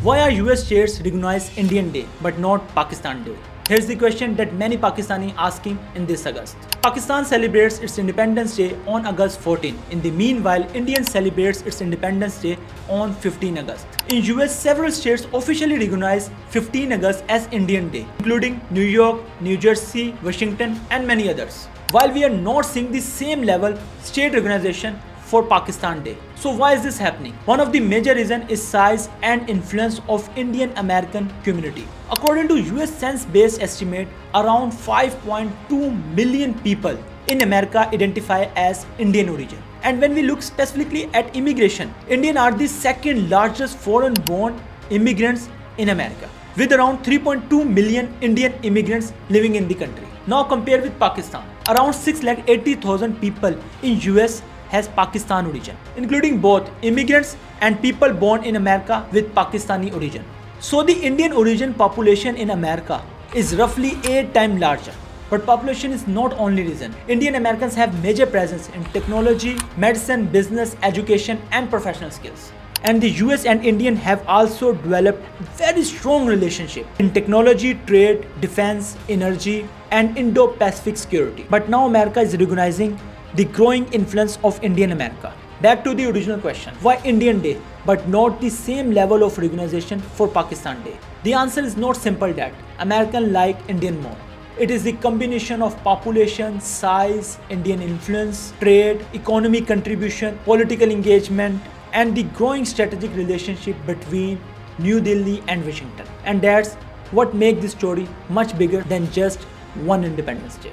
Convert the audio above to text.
Why are US states recognize Indian Day but not Pakistan Day? Here's the question that many Pakistani asking in this August. Pakistan celebrates its Independence Day on August 14. In the meanwhile, India celebrates its Independence Day on 15 August. In US, several states officially recognize 15 August as Indian Day, including New York, New Jersey, Washington, and many others. While we are not seeing the same level state recognition for Pakistan Day. So why is this happening? One of the major reasons is size and influence of Indian American community. According to US Census-based estimate, around 5.2 million people in America identify as Indian origin. And when we look specifically at immigration, Indians are the second largest foreign-born immigrants in America, with around 3.2 million Indian immigrants living in the country. Now compare with Pakistan. Around 680,000 people in US has Pakistan origin, including both immigrants and people born in America with Pakistani origin. So the Indian origin population in America is roughly 8 times larger. But population is not only reason. Indian Americans have major presence in technology, medicine, business, education, and professional skills. And the US and Indian have also developed very strong relationship in technology, trade, defense, energy, and Indo-Pacific security. But now America is recognizing the growing influence of Indian America. Back to the original question, why Indian Day but not the same level of recognition for Pakistan Day? The answer is not simple that Americans like Indian more. It is the combination of population, size, Indian influence, trade, economic contribution, political engagement, and the growing strategic relationship between New Delhi and Washington. And that's what makes this story much bigger than just one Independence Day.